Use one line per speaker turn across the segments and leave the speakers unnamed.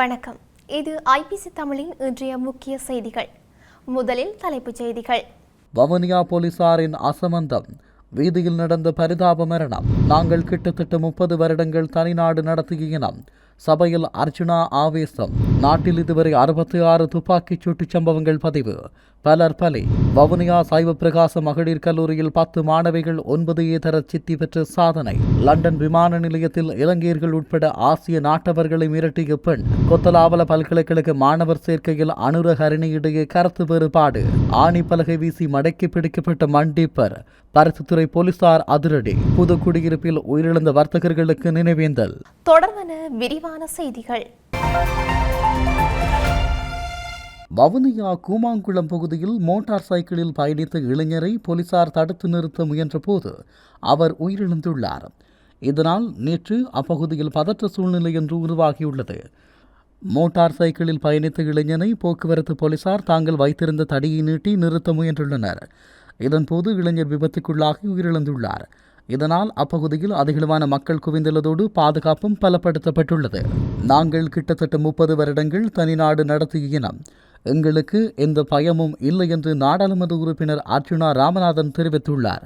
வணக்கம். இது ஐபிசி தமிழின் இன்றைய முக்கிய செய்திகள். முதலில் தலைப்புச் செய்திகள்.
வவுனியா போலீசாரின் அசமந்தம், வீதியில் நடந்த பரிதாப மரணம். நாங்கள் கிட்டத்தட்ட 30 வருடங்கள் தனிநாடு நடத்திய இனம். சபையில் அர்ஜுனா ஆவேசம். நாட்டில் இதுவரை 66 துப்பாக்கிச் சூட்டு சம்பவங்கள் பதிவு, பலர் பலி. வவுனியா சைவ பிரகாச மகளிர் கல்லூரியில் 10 மாணவிகள் 9A தர சித்தி பெற்ற சாதனை. லண்டன் விமான நிலையத்தில் இலங்கையர்கள் உட்பட ஆசிய நாட்டவர்களை மிரட்டிய பெண். கொத்தலாவல பல்கலைக்கழக மாணவர் சேர்க்கையில் அனுரஹரணி இடையே கருத்து வேறுபாடு. ஆணி பலகை வீசி மடக்கி பிடிக்கப்பட்ட மண்டிப்பர். பருத்தித்துறை போலீசார் அதிரடி. புது குடியிருப்பில் உயிரிழந்த வர்த்தகர்களுக்கு நினைவேந்தல்.
தொடர்பான விரிவான செய்திகள்.
வவுனியா கூமாங்குளம் பகுதியில் மோட்டார் சைக்கிளில் பயணித்த இளைஞரை போலீசார் தடுத்து நிறுத்த முயன்றபோது அவர் உயிரிழந்துள்ளார். இதனால் நேற்று அப்பகுதியில் பதற்ற சூழ்நிலை ஒன்று உருவாகியுள்ளது. மோட்டார் சைக்கிளில் பயணித்த இளைஞனை போக்குவரத்து போலீசார் தாங்கள் வைத்திருந்த தடியை நீட்டி நிறுத்த முயன்றுள்ளனர். இதன்போது இளைஞர் விபத்துக்குள்ளாகி உயிரிழந்துள்ளார். இதனால் அப்பகுதியில் அதிகளவான மக்கள் குவிந்துள்ளதோடு பாதுகாப்பும் பலப்படுத்தப்பட்டுள்ளது. நாங்கள் கிட்டத்தட்ட 30 வருடங்கள் தனிநாடு நடத்திய இனம். எங்களுக்கு எந்த பயமும் இல்லை என்று நாடாளுமன்ற உறுப்பினர் அர்ஜுனா ராமநாதன் தெரிவித்துள்ளார்.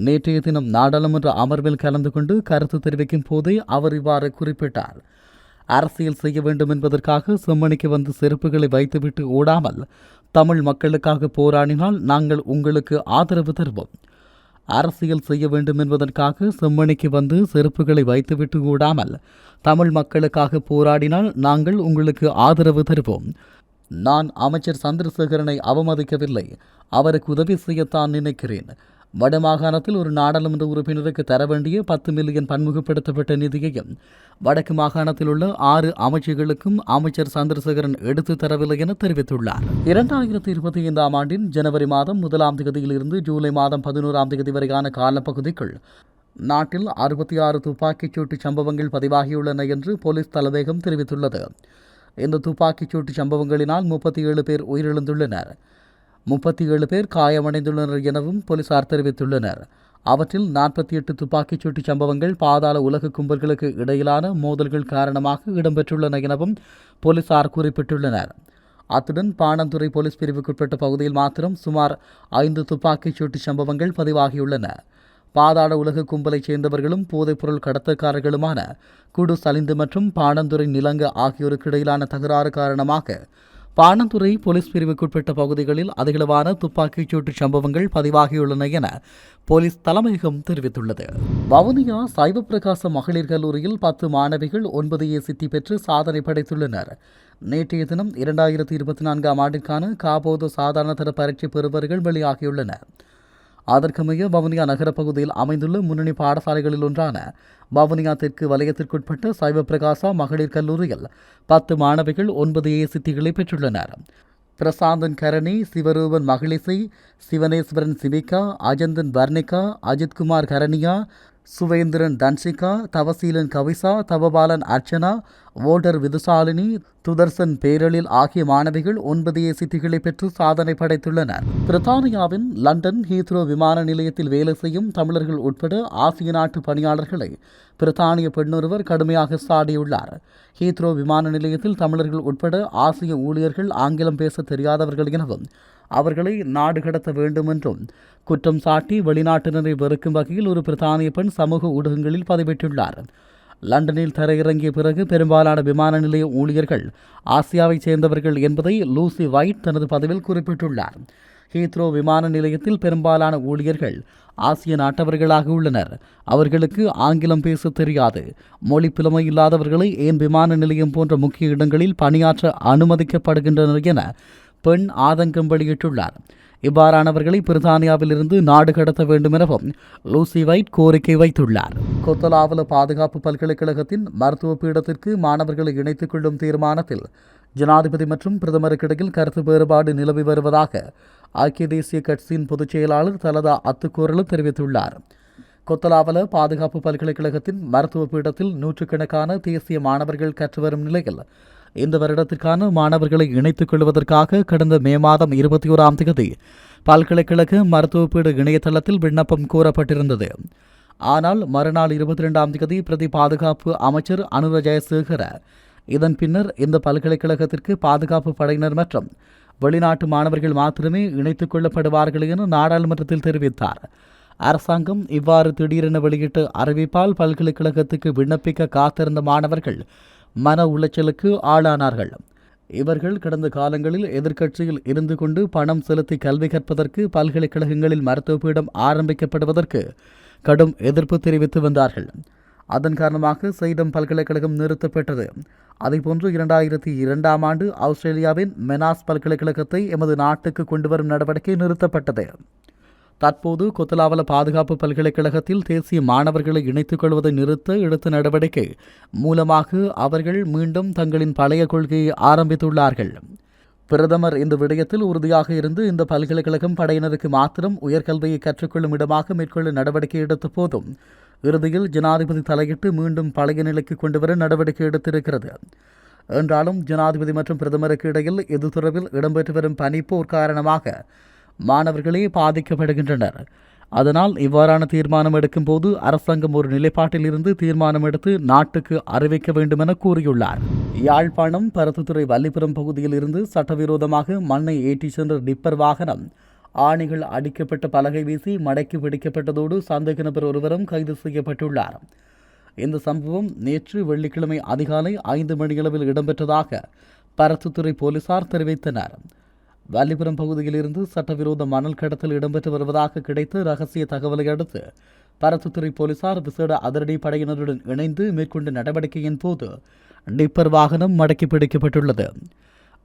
நேற்றைய தினம் நாடாளுமன்ற அமர்வில் கலந்து கொண்டு கருத்து தெரிவிக்கும் போதே அவர் இவ்வாறு குறிப்பிட்டார். அரசியல் செய்ய வேண்டும் என்பதற்காக செம்மணிக்கு வந்து செருப்புகளை வைத்துவிட்டு ஓடாமல் தமிழ் மக்களுக்காக போராடினால் நாங்கள் உங்களுக்கு ஆதரவு தருவோம். அரசியல் செய்ய வேண்டும் என்பதற்காக செம்மணிக்கு வந்து செருப்புகளை வைத்துவிட்டு ஓடாமல் தமிழ் மக்களுக்காக போராடினால் நாங்கள் உங்களுக்கு ஆதரவு தருவோம். நான் அமைச்சர் சந்திரசேகரனை அவமதிக்கவில்லை, அவருக்கு உதவி செய்யத்தான் நினைக்கிறேன். வடமாகாணத்தில் ஒரு நாடாளுமன்ற உறுப்பினருக்கு தர வேண்டிய 10 மில்லியன் பன்முகப்படுத்தப்பட்ட நிதியையும் வடக்கு மாகாணத்தில் உள்ள 6 அமைச்சுகளுக்கும் அமைச்சர் சந்திரசேகரன் எடுத்து தரவில்லை என தெரிவித்துள்ளார். 2025 ஆண்டின் ஜனவரி மாதம் 1ஆம் தேதியிலிருந்து ஜூலை மாதம் 11ஆம் தேதி வரையான காலப்பகுதிக்குள் நாட்டில் 66 துப்பாக்கிச் சூட்டு சம்பவங்கள் பதிவாகியுள்ளன என்று போலீஸ் தலைமையகம் தெரிவித்துள்ளது. இந்த துப்பாக்கிச் சூட்டு சம்பவங்களினால் 37 பேர் உயிரிழந்துள்ளனர், 37 பேர் காயமடைந்துள்ளனர் எனவும் போலீசார் தெரிவித்துள்ளனர். அவற்றில் 48 துப்பாக்கிச் சூட்டு சம்பவங்கள் பாதாள உலக கும்பல்களுக்கு இடையிலான மோதல்கள் காரணமாக இடம்பெற்றுள்ளன எனவும் போலீசார் குறிப்பிட்டுள்ளனர். அத்துடன் பாணந்துறை போலீஸ் பிரிவுக்குட்பட்ட பகுதியில் மாத்திரம் சுமார் 5 துப்பாக்கிச் சூட்டு சம்பவங்கள் பதிவாகியுள்ளன. பாதாள உலக கும்பலைச் சேர்ந்தவர்களும் போதைப்பொருள் கடத்தக்காரர்களுமான குடு சலிந்து மற்றும் பாணந்துறை நிலங்க ஆகியோருக்கு இடையிலான தகராறு காரணமாக பாணந்துறை போலீஸ் பிரிவுக்குட்பட்ட பகுதிகளில் அதிகளவான துப்பாக்கிச் சூட்டு சம்பவங்கள் பதிவாகியுள்ளன என போலீஸ் தலைமையகம் தெரிவித்துள்ளது. வவுனியா சைவ பிரகாச மகளிர் கல்லூரியில் 10 மாணவிகள் 9A சித்தி பெற்று சாதனை படைத்துள்ளனர். நேற்றைய தினம் 2024ஆம் ஆண்டிற்கான காபோத சாதாரண தர பரீட்சை பெறுபவர்கள் வெளியாகியுள்ளனர். அதற்கமைய வவுனியா நகர பகுதியில் அமைந்துள்ள முன்னணி பாடசாலைகளில் ஒன்றான வவுனியா தெற்கு வலயத்திற்குட்பட்ட சைவ பிரகாசா மகளிர் கல்லூரியில் 10 மாணவிகள் 9A சித்திகளை பெற்றுள்ளனர். பிரசாந்தன் கரணி, சிவரூபன் மகளிசை, சிவனேஸ்வரன் சிவிகா, அஜந்தன் வர்ணிகா, அஜித்குமார் கரணியா, சுவேந்திரன் தன்சிகா, தவசீலன் கவிசா, தவபாலன் அர்ச்சனா, வோல்டர் விதுசாலினி, துதர்சன் பேரலில் ஆகிய மாணவிகள் 9A சித்திகளை பெற்று சாதனை படைத்துள்ளனர். பிரித்தானியாவின் லண்டன் ஹீத்ரோ விமான நிலையத்தில் வேலை செய்யும் தமிழர்கள் உட்பட ஆசிய நாட்டு பணியாளர்களை பிரித்தானிய பெண்ணொருவர் கடுமையாக சாடியுள்ளார். ஹீத்ரோ விமான நிலையத்தில் தமிழர்கள் உட்பட ஆசிய ஊழியர்கள் ஆங்கிலம் பேச தெரியாதவர்கள் எனவும் அவர்களை நாடு கடத்த வேண்டும் என்றும் குற்றம் சாட்டி வெளிநாட்டினரை வெறுக்கும் வகையில் ஒரு பிரித்தானிய பெண் சமூக ஊடகங்களில் பதிவிட்டுள்ளார். லண்டனில் தரையிறங்கிய பிறகு பெரும்பாலான விமான நிலைய ஊழியர்கள் ஆசியாவைச் சேர்ந்தவர்கள் என்பதை லூசி வைட் தனது பதிவில் குறிப்பிட்டுள்ளார். ஹீத்ரோ விமான நிலையத்தில் பெரும்பாலான ஊழியர்கள் ஆசிய நாட்டவர்களாக உள்ளனர். அவர்களுக்கு ஆங்கிலம் பேச தெரியாது. மொழி புலமை இல்லாதவர்களை ஏன் விமான நிலையம் போன்ற முக்கிய இடங்களில் பணியாற்ற அனுமதிக்கப்படுகின்றனர் என பெண் ஆதங்கம் வெளியிட்டுள்ளார். இவ்வாறானவர்களை பிரித்தானியாவில் இருந்து நாடு கடத்த வேண்டும் எனவும் லூசி வைட் கோரிக்கை வைத்துள்ளார். கொத்தலாவல பாதுகாப்பு பல்கலைக்கழகத்தின் மருத்துவ பீடத்திற்கு மாணவர்களை இணைத்துக் கொள்ளும் தீர்மானத்தில் ஜனாதிபதி மற்றும் பிரதமருக்கிடையில் கருத்து வேறுபாடு நிலவி வருவதாக ஐக்கிய தேசிய கட்சியின் பொதுச் செயலாளர் தலதா அத்துக்கோரல் தெரிவித்துள்ளார். கொத்தலாவல பாதுகாப்பு பல்கலைக்கழகத்தின் மருத்துவ பீடத்தில் நூற்றுக்கணக்கான தேசிய மாணவர்கள் கற்று வரும் நிலையில் இந்த வருடத்திற்கான மாணவர்களை இணைத்துக் கொள்வதற்காக கடந்த மே மாதம் 21ஆம் தேதி பல்கலைக்கழக மருத்துவப்பீடு இணையதளத்தில் விண்ணப்பம் கோரப்பட்டிருந்தது. ஆனால் மறுநாள் 22ஆம் தேதி பிரதி பாதுகாப்பு அமைச்சர் அனுர ஜெயசேகர இதன் பின்னர் இந்த பல்கலைக்கழகத்திற்கு பாதுகாப்பு படையினர் மற்றும் வெளிநாட்டு மாணவர்கள் மாத்திரமே இணைத்துக் கொள்ளப்படுவார்கள் என நாடாளுமன்றத்தில் தெரிவித்தார். அரசாங்கம் இவ்வாறு திடீரென வெளியிட்ட அறிவிப்பால் பல்கலைக்கழகத்துக்கு விண்ணப்பிக்க காத்திருந்த மாணவர்கள் மன உளைச்சலுக்கு ஆளானார்கள். இவர்கள் கடந்த காலங்களில் எதிர்க்கட்சியில் இருந்து கொண்டு பணம் செலுத்தி கல்வி கற்பதற்கு பல்கலைக்கழகங்களில் மருத்துவ பீடம் ஆரம்பிக்கப்படுவதற்கு கடும் எதிர்ப்பு தெரிவித்து வந்தார்கள். அதன் காரணமாக செய்டம் பல்கலைக்கழகம் நிறுத்தப்பட்டது. அதேபோன்று 2002ஆம் ஆண்டு ஆஸ்திரேலியாவின் மெனாஸ் பல்கலைக்கழகத்தை எமது நாட்டுக்கு கொண்டுவரும் நடவடிக்கை நிறுத்தப்பட்டது. தற்போது கொத்தலாவல பாதுகாப்பு பல்கலைக்கழகத்தில் தேசிய மாணவர்களை இணைத்துக் கொள்வதை நிறுத்த எடுத்த நடவடிக்கை மூலமாக அவர்கள் மீண்டும் தங்களின் பழைய கொள்கையை ஆரம்பித்துள்ளார்கள். பிரதமர் இந்த விடயத்தில் உறுதியாக இருந்து இந்த பல்கலைக்கழகம் படையினருக்கு மாத்திரம் உயர்கல்வியை கற்றுக்கொள்ளும் இடமாக மேற்கொள்ள நடவடிக்கை எடுத்த போதும் இறுதியில் ஜனாதிபதி தலையிட்டு மீண்டும் பழைய நிலைக்கு கொண்டுவர நடவடிக்கை எடுத்திருக்கிறது. என்றாலும் ஜனாதிபதி மற்றும் பிரதமருக்கு இடையில் இது தொடர்பில் இடம்பெற்று வரும் பனிப்போர் காரணமாக மாணவர்களே பாதிக்கப்படுகின்றனர். அதனால் இவ்வாறான தீர்மானம் எடுக்கும் போது அரசாங்கம் ஒரு நிலைப்பாட்டில் இருந்து தீர்மானம் எடுத்து நாட்டுக்கு அறிவிக்க வேண்டும் என கூறியுள்ளார். யாழ்ப்பாணம் பருத்தித்துறை வல்லிபுரம் பகுதியில் இருந்து சட்டவிரோதமாக மண்ணை ஏற்றிச் சென்ற டிப்பர் வாகனம் ஆணிகள் அடிக்கப்பட்ட பலகை வீசி மடக்கி பிடிக்கப்பட்டதோடு சந்தேக நபர் ஒருவரும் கைது செய்யப்பட்டுள்ளார். இந்த சம்பவம் நேற்று வெள்ளிக்கிழமை அதிகாலை 5 மணியளவில் இடம்பெற்றதாக பருத்தித்துறை போலீசார் தெரிவித்தனர். வல்லிபுரம் பகுதியிலிருந்து சட்டவிரோத மணல் கடத்தல் இடம்பெற்று வருவதாக கிடைத்த ரகசிய தகவலை அடுத்து பருத்தித்துறை போலீசார் விசேட அதிரடி படையினருடன் இணைந்து மேற்கொண்ட நடவடிக்கையின் போது டிப்பர் வாகனம் மடக்கி பிடிக்கப்பட்டுள்ளது.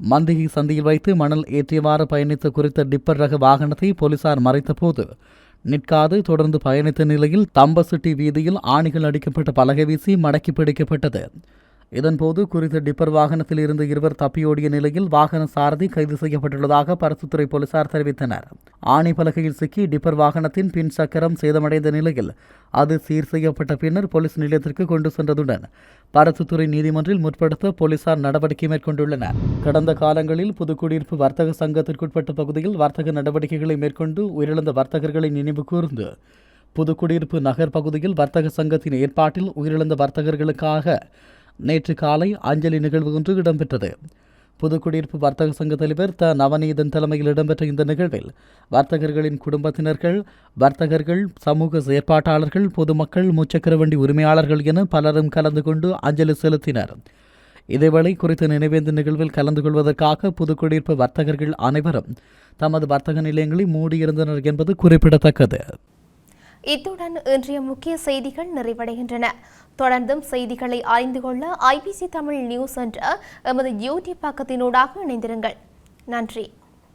மந்திகை சந்தியில் வைத்து மணல் ஏற்றியவாறு பயணித்த குறித்த டிப்பர் ரக வாகனத்தை போலீசார் மறைத்த போது நிற்காது தொடர்ந்து பயணித்த நிலையில் தம்பசிட்டி வீதியில் ஆணிகள் அடிக்கப்பட்ட பலகை வீசி மடக்கி பிடிக்கப்பட்டது. இதன்போது குறித்த டிப்பர் வாகனத்தில் இருந்து 2 தப்பியோடிய நிலையில் வாகன சாரதி கைது செய்யப்பட்டுள்ளதாக பருத்தித்துறை போலீசார் தெரிவித்தனர். ஆணி பலகையில் சிக்கி டிப்பர் வாகனத்தின் பின் சக்கரம் சேதமடைந்த நிலையில் அது சீர் செய்யப்பட்ட பின்னர் போலீஸ் நிலையத்திற்கு கொண்டு சென்றதுடன் பருத்தித்துறை நீதிமன்றில் முற்படுத்த போலீசார் நடவடிக்கை மேற்கொண்டுள்ளனர். கடந்த காலங்களில் புதுக்குடியிருப்பு வர்த்தக சங்கத்திற்குட்பட்ட பகுதியில் வர்த்தக நடவடிக்கைகளை மேற்கொண்டு உயிரிழந்த வர்த்தகர்களை நினைவு கூர்ந்து புதுக்குடியிருப்பு நகர் பகுதியில் வர்த்தக சங்கத்தின் ஏற்பாட்டில் உயிரிழந்த வர்த்தகர்களுக்காக நேற்று காலை அஞ்சலி நிகழ்வு ஒன்று இடம்பெற்றது. புதுக்குடியிருப்பு வர்த்தக சங்க தலைவர் நவநீதன் தலைமையில் இடம்பெற்ற இந்த நிகழ்வில் வர்த்தகர்களின் குடும்பத்தினர்கள், வர்த்தகர்கள், சமூக செயற்பாட்டாளர்கள், பொதுமக்கள், முச்சக்கர வண்டி உரிமையாளர்கள் என பலரும் கலந்து கொண்டு அஞ்சலி செலுத்தினர். இதேவேளை குறித்த நினைவேந்த நிகழ்வில் கலந்து கொள்வதற்காக புதுக்குடியிருப்பு வர்த்தகர்கள் அனைவரும் தமது வர்த்தக நிலையங்களை மூடியிருந்தனர் என்பது குறிப்பிடத்தக்கது.
இத்துடன் இன்றைய முக்கிய செய்திகள் நிறைவடைகின்றன. தொடர்ந்தும் செய்திகளை அறிந்து கொள்ள ஐபிசி தமிழ் நியூஸ் என்ற எமது யூடியூப் பக்கத்தினூடாக இணைந்திருங்கள். நன்றி.